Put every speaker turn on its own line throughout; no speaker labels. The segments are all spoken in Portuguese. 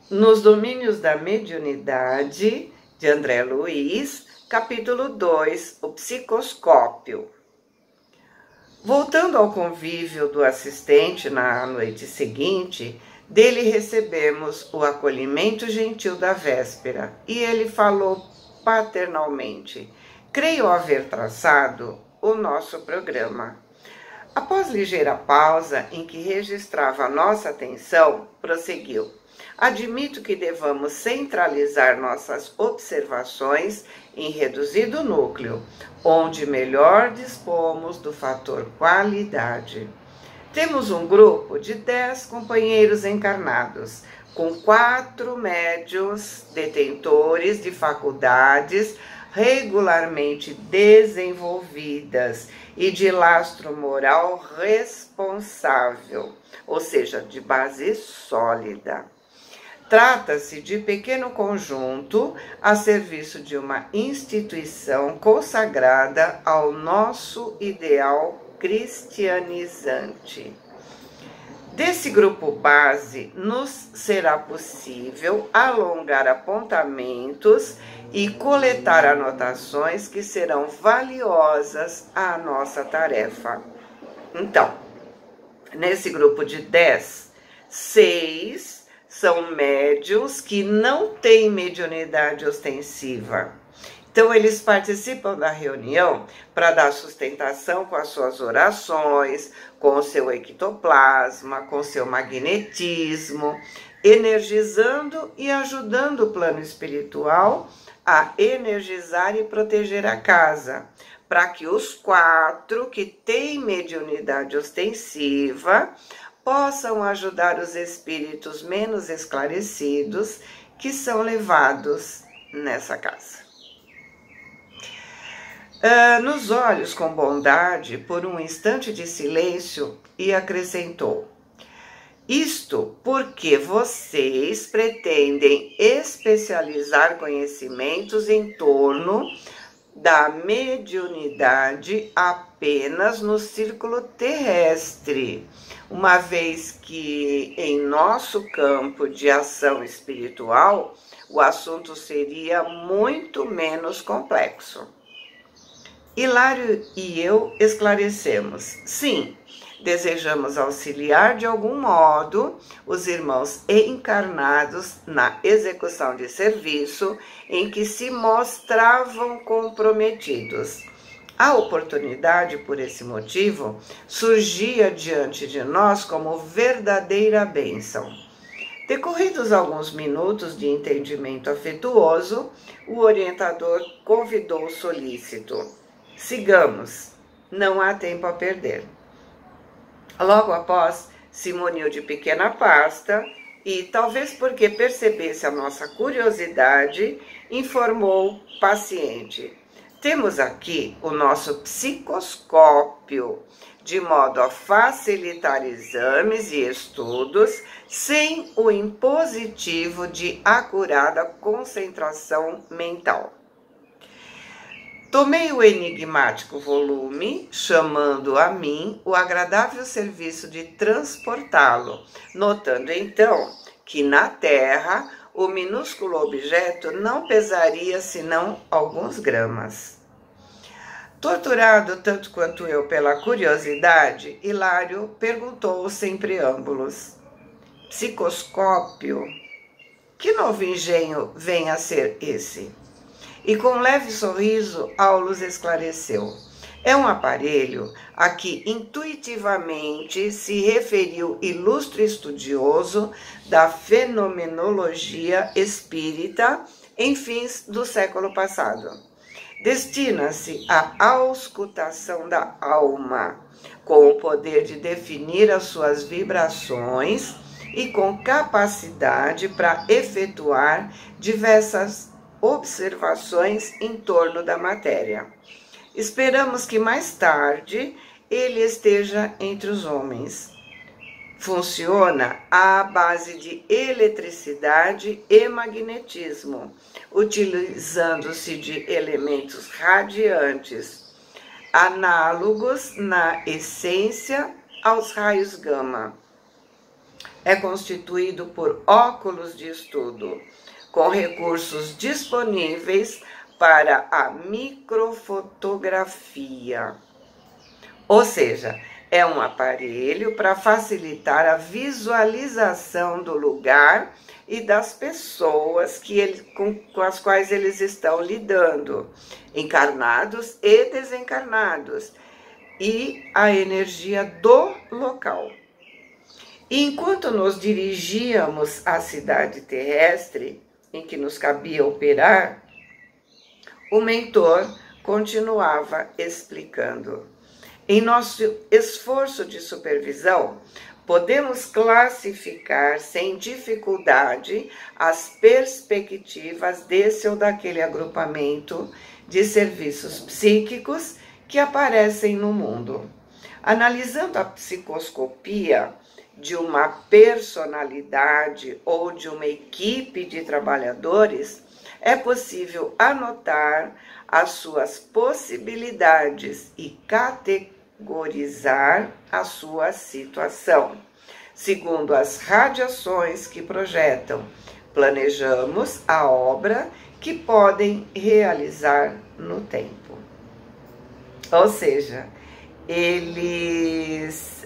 Nos Domínios da Mediunidade, de André Luiz, capítulo 2, o psicoscópio. Voltando ao convívio do assistente na noite seguinte, dele recebemos o acolhimento gentil da véspera, e ele falou paternalmente: creio haver traçado o nosso programa. Após ligeira pausa em que registrava nossa atenção, prosseguiu: admito que devamos centralizar nossas observações em reduzido núcleo, onde melhor dispomos do fator qualidade. Temos um grupo de 10 companheiros encarnados, com 4 médiuns detentores de faculdades regularmente desenvolvidas e de lastro moral responsável, ou seja, de base sólida. Trata-se de pequeno conjunto a serviço de uma instituição consagrada ao nosso ideal cristianizante. Desse grupo base, nos será possível alongar apontamentos e coletar anotações que serão valiosas à nossa tarefa. Então, nesse grupo de 10, 6 são médiuns que não têm mediunidade ostensiva. Então, eles participam da reunião para dar sustentação com as suas orações, com o seu ectoplasma, com o seu magnetismo, energizando e ajudando o plano espiritual a energizar e proteger a casa, para que os 4 que têm mediunidade ostensiva possam ajudar os espíritos menos esclarecidos que são levados nessa casa. Nos olhos com bondade, por um instante de silêncio, e acrescentou: isto porque vocês pretendem especializar conhecimentos em torno da mediunidade apenas no círculo terrestre, uma vez que em nosso campo de ação espiritual o assunto seria muito menos complexo. Hilário e eu esclarecemos: sim, desejamos auxiliar de algum modo os irmãos encarnados na execução de serviço em que se mostravam comprometidos. A oportunidade, por esse motivo, surgia diante de nós como verdadeira bênção. Decorridos alguns minutos de entendimento afetuoso, o orientador convidou solícito: sigamos, não há tempo a perder. Logo após, se muniu de pequena pasta e, talvez porque percebesse a nossa curiosidade, informou paciente: temos aqui o nosso psicoscópio, de modo a facilitar exames e estudos sem o impositivo de acurada concentração mental. Tomei o enigmático volume, chamando a mim o agradável serviço de transportá-lo, notando então que na terra o minúsculo objeto não pesaria senão alguns gramas. Torturado tanto quanto eu pela curiosidade, Hilário perguntou sem preâmbulos: psicoscópio? Que novo engenho vem a ser esse? E com um leve sorriso, Aulus esclareceu: é um aparelho a que intuitivamente se referiu ilustre estudioso da fenomenologia espírita em fins do século passado. Destina-se à auscultação da alma, com o poder de definir as suas vibrações e com capacidade para efetuar diversas observações em torno da matéria. Esperamos que mais tarde ele esteja entre os homens. Funciona à base de eletricidade e magnetismo, utilizando-se de elementos radiantes, análogos na essência aos raios gama. é constituído por óculos de estudo, com recursos disponíveis para a microfotografia. Ou seja, é um aparelho para facilitar a visualização do lugar e das pessoas com as quais eles estão lidando, encarnados e desencarnados, e a energia do local. E enquanto nos dirigíamos à cidade terrestre, em que nos cabia operar, o mentor continuava explicando. Em nosso esforço de supervisão, podemos classificar sem dificuldade as perspectivas desse ou daquele agrupamento de serviços psíquicos que aparecem no mundo. Analisando a psicoscopia de uma personalidade ou de uma equipe de trabalhadores, é possível anotar as suas possibilidades e categorizar a sua situação. Segundo as radiações que projetam, planejamos a obra que podem realizar no tempo. Ou seja, eles,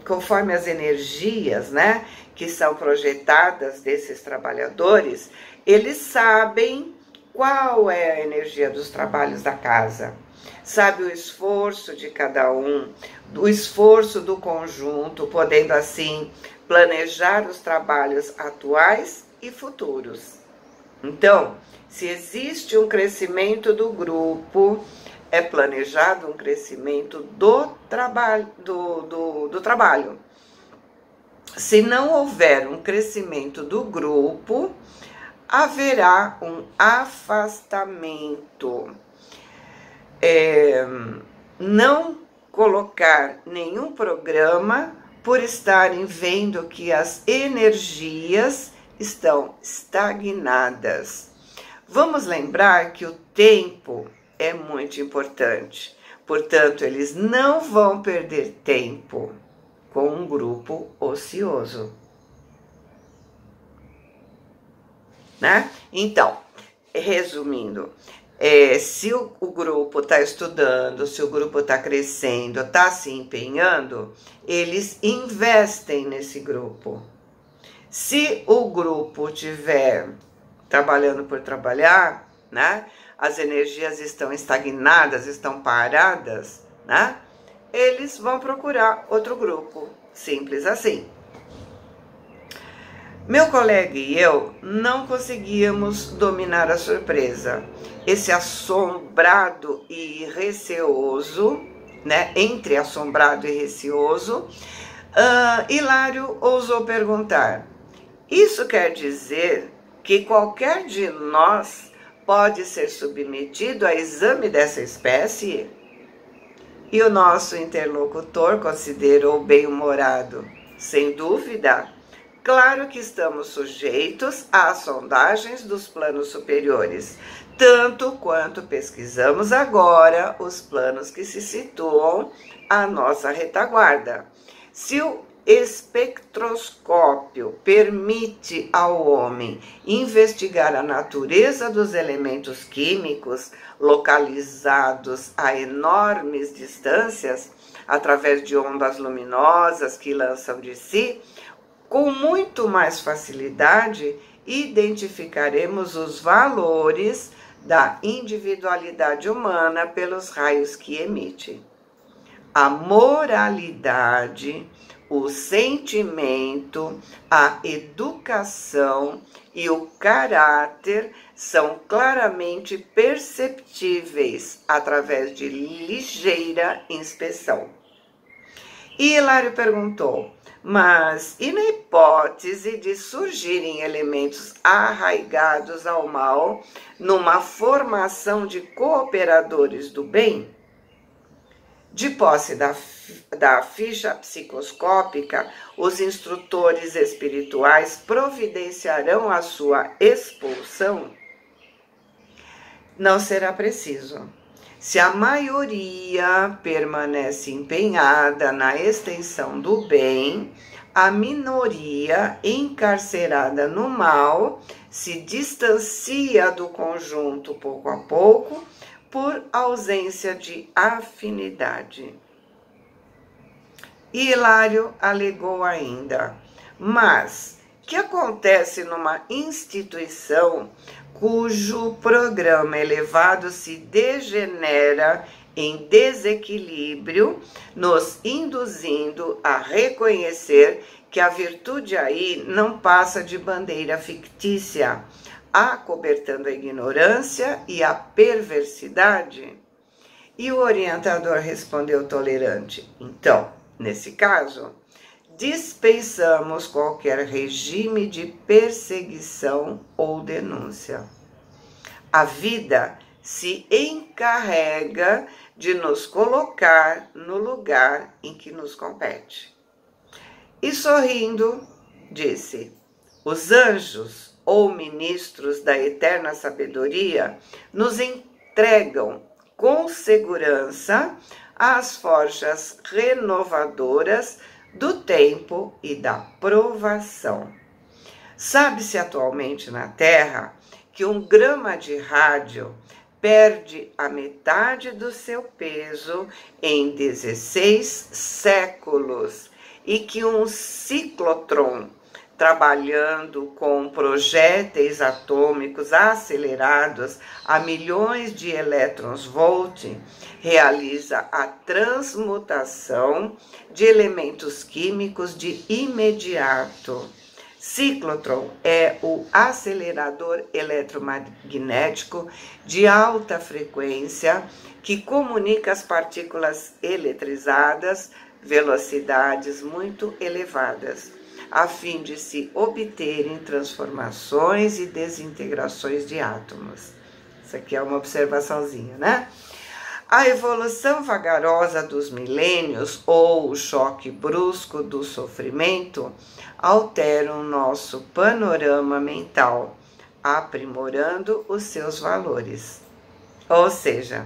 conforme as energias, né, que são projetadas desses trabalhadores, eles sabem qual é a energia dos trabalhos da casa, sabe o esforço de cada um, o esforço do conjunto, podendo assim planejar os trabalhos atuais e futuros. Então, se existe um crescimento do grupo, é planejado um crescimento do trabalho. Se não houver um crescimento do grupo, haverá um afastamento. Não colocar nenhum programa por estarem vendo que as energias estão estagnadas. Vamos lembrar que o tempo é muito importante. Portanto, eles não vão perder tempo com um grupo ocioso, né? Então, resumindo, se o grupo está estudando, se o grupo está crescendo, está se empenhando, eles investem nesse grupo. Se o grupo estiver trabalhando por trabalhar, né? As energias estão estagnadas, estão paradas, né? Eles vão procurar outro grupo, simples assim. Meu colega e eu não conseguíamos dominar a surpresa. Esse assombrado e receoso, né? Entre assombrado e receoso, Hilário ousou perguntar: isso quer dizer que qualquer de nós pode ser submetido a exame dessa espécie? E o nosso interlocutor considerou bem-humorado: sem dúvida, claro que estamos sujeitos às sondagens dos planos superiores, tanto quanto pesquisamos agora os planos que se situam à nossa retaguarda. Se o espectroscópio permite ao homem investigar a natureza dos elementos químicos localizados a enormes distâncias, através de ondas luminosas que lançam de si, com muito mais facilidade identificaremos os valores da individualidade humana pelos raios que emite. A moralidade, o sentimento, a educação e o caráter são claramente perceptíveis através de ligeira inspeção. E Hilário perguntou: mas e na hipótese de surgirem elementos arraigados ao mal numa formação de cooperadores do bem? De posse da ficha psicoscópica, os instrutores espirituais providenciarão a sua expulsão? Não será preciso. Se a maioria permanece empenhada na extensão do bem, a minoria encarcerada no mal se distancia do conjunto pouco a pouco por ausência de afinidade. E Hilário alegou ainda: mas que acontece numa instituição cujo programa elevado se degenera em desequilíbrio, nos induzindo a reconhecer que a virtude aí não passa de bandeira fictícia, acobertando a ignorância e a perversidade? E o orientador respondeu tolerante: então, nesse caso, dispensamos qualquer regime de perseguição ou denúncia. A vida se encarrega de nos colocar no lugar em que nos compete. E sorrindo, disse: os anjos ou ministros da eterna sabedoria nos entregam com segurança as forjas renovadoras do tempo e da provação. Sabe-se atualmente na Terra que um grama de rádio perde a metade do seu peso em 16 séculos e que um ciclotron, trabalhando com projéteis atômicos acelerados a milhões de elétrons-volt, realiza a transmutação de elementos químicos de imediato. Ciclotron é o acelerador eletromagnético de alta frequência que comunica as partículas eletrizadas velocidades muito elevadas, a fim de se obterem transformações e desintegrações de átomos. Isso aqui é uma observaçãozinha, né? A evolução vagarosa dos milênios ou o choque brusco do sofrimento alteram nosso panorama mental, aprimorando os seus valores. Ou seja,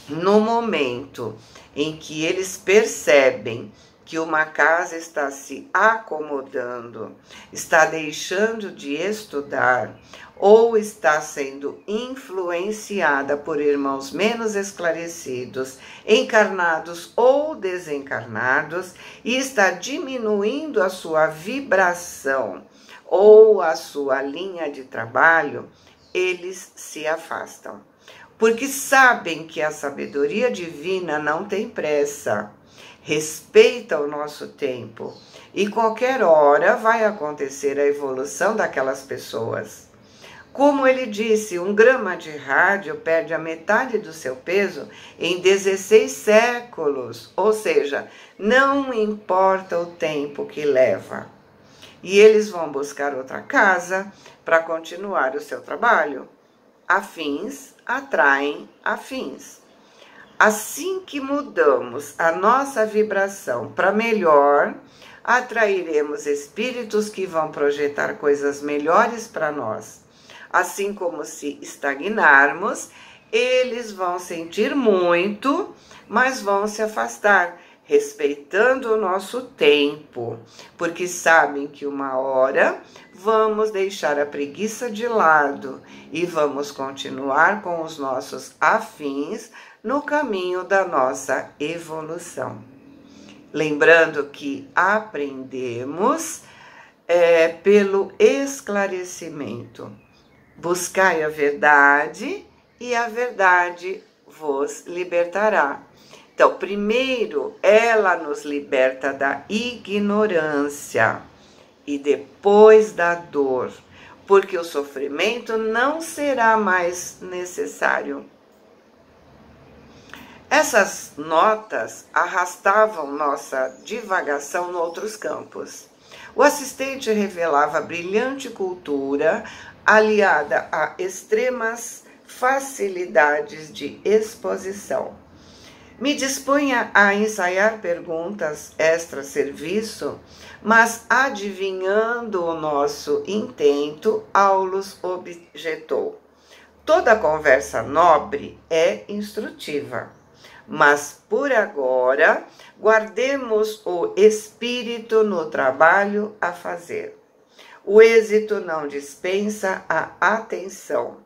no momento em que eles percebem que uma casa está se acomodando, está deixando de estudar ou está sendo influenciada por irmãos menos esclarecidos, encarnados ou desencarnados, e está diminuindo a sua vibração ou a sua linha de trabalho, eles se afastam. Porque sabem que a sabedoria divina não tem pressa, respeita o nosso tempo e qualquer hora vai acontecer a evolução daquelas pessoas. Como ele disse, um grama de rádio perde a metade do seu peso em 16 séculos, ou seja, não importa o tempo que leva. E eles vão buscar outra casa para continuar o seu trabalho. Afins atraem afins. Assim que mudamos a nossa vibração para melhor, atrairemos espíritos que vão projetar coisas melhores para nós. Assim como se estagnarmos, eles vão sentir muito, mas vão se afastar, respeitando o nosso tempo, porque sabem que uma hora vamos deixar a preguiça de lado e vamos continuar com os nossos afins no caminho da nossa evolução. Lembrando que aprendemos pelo esclarecimento. Buscai a verdade e a verdade vos libertará. Então, primeiro, ela nos liberta da ignorância e depois da dor, porque o sofrimento não será mais necessário. Essas notas arrastavam nossa divagação em outros campos. O assistente revelava brilhante cultura aliada a extremas facilidades de exposição. Me dispunha a ensaiar perguntas extra-serviço, mas adivinhando o nosso intento, Aulus objetou: toda conversa nobre é instrutiva, mas por agora guardemos o espírito no trabalho a fazer. O êxito não dispensa a atenção.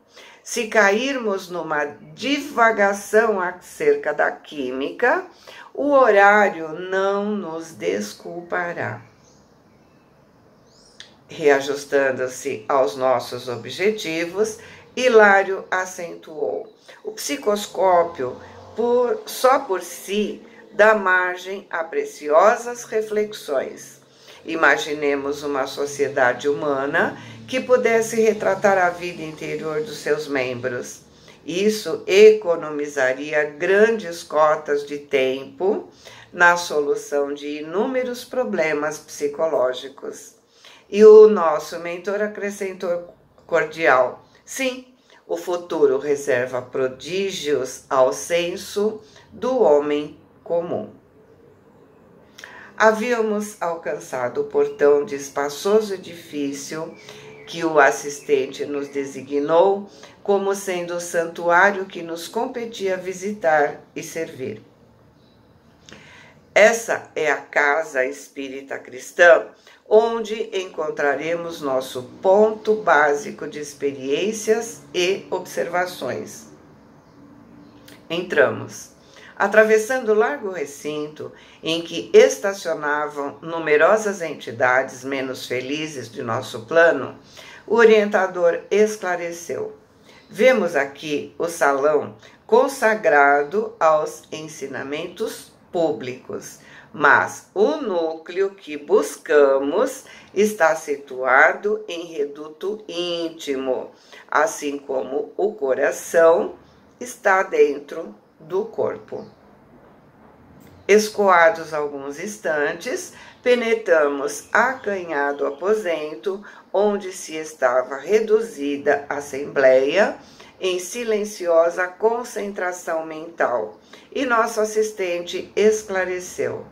Se cairmos numa divagação acerca da química, o horário não nos desculpará. Reajustando-se aos nossos objetivos, Hilário acentuou: o psicoscópio, só por si, dá margem a preciosas reflexões. Imaginemos uma sociedade humana que pudesse retratar a vida interior dos seus membros. Isso economizaria grandes cotas de tempo na solução de inúmeros problemas psicológicos. E o nosso mentor acrescentou cordial: sim, o futuro reserva prodígios ao senso do homem comum. Havíamos alcançado o portão de espaçoso edifício que o assistente nos designou como sendo o santuário que nos competia visitar e servir. Essa é a casa espírita cristã, onde encontraremos nosso ponto básico de experiências e observações. Entramos. Atravessando o largo recinto em que estacionavam numerosas entidades menos felizes de nosso plano, o orientador esclareceu: vemos aqui o salão consagrado aos ensinamentos públicos, mas o núcleo que buscamos está situado em reduto íntimo, assim como o coração está dentro do corpo. Escoados alguns instantes, penetramos acanhado aposento onde se estava reduzida a assembleia em silenciosa concentração mental, e nosso assistente esclareceu: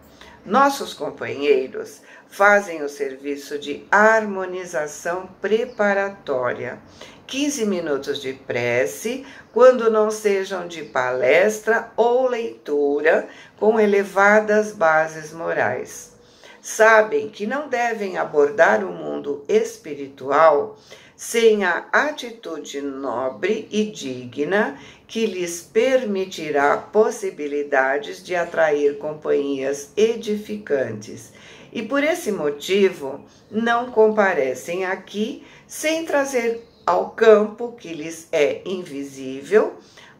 nossos companheiros fazem o serviço de harmonização preparatória. 15 minutos de prece, quando não sejam de palestra ou leitura com elevadas bases morais. Sabem que não devem abordar o mundo espiritual sem a atitude nobre e digna que lhes permitirá possibilidades de atrair companhias edificantes. E por esse motivo não comparecem aqui sem trazer ao campo que lhes é invisível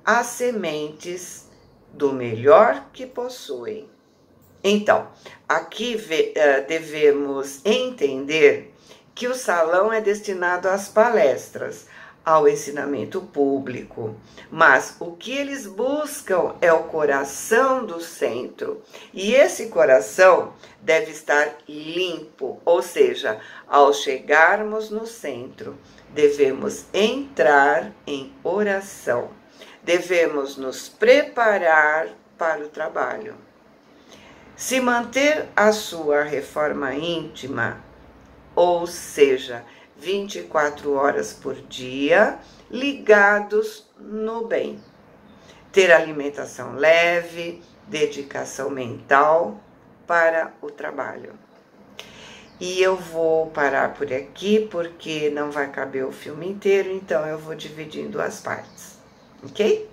as sementes do melhor que possuem. Então, aqui devemos entender que o salão é destinado às palestras, ao ensinamento público, mas o que eles buscam é o coração do centro, e esse coração deve estar limpo, ou seja, ao chegarmos no centro, devemos entrar em oração, devemos nos preparar para o trabalho. Se manter a sua reforma íntima, ou seja, 24 horas por dia, ligados no bem. Ter alimentação leve, dedicação mental para o trabalho. E eu vou parar por aqui porque não vai caber o filme inteiro, então eu vou dividir em duas partes, ok?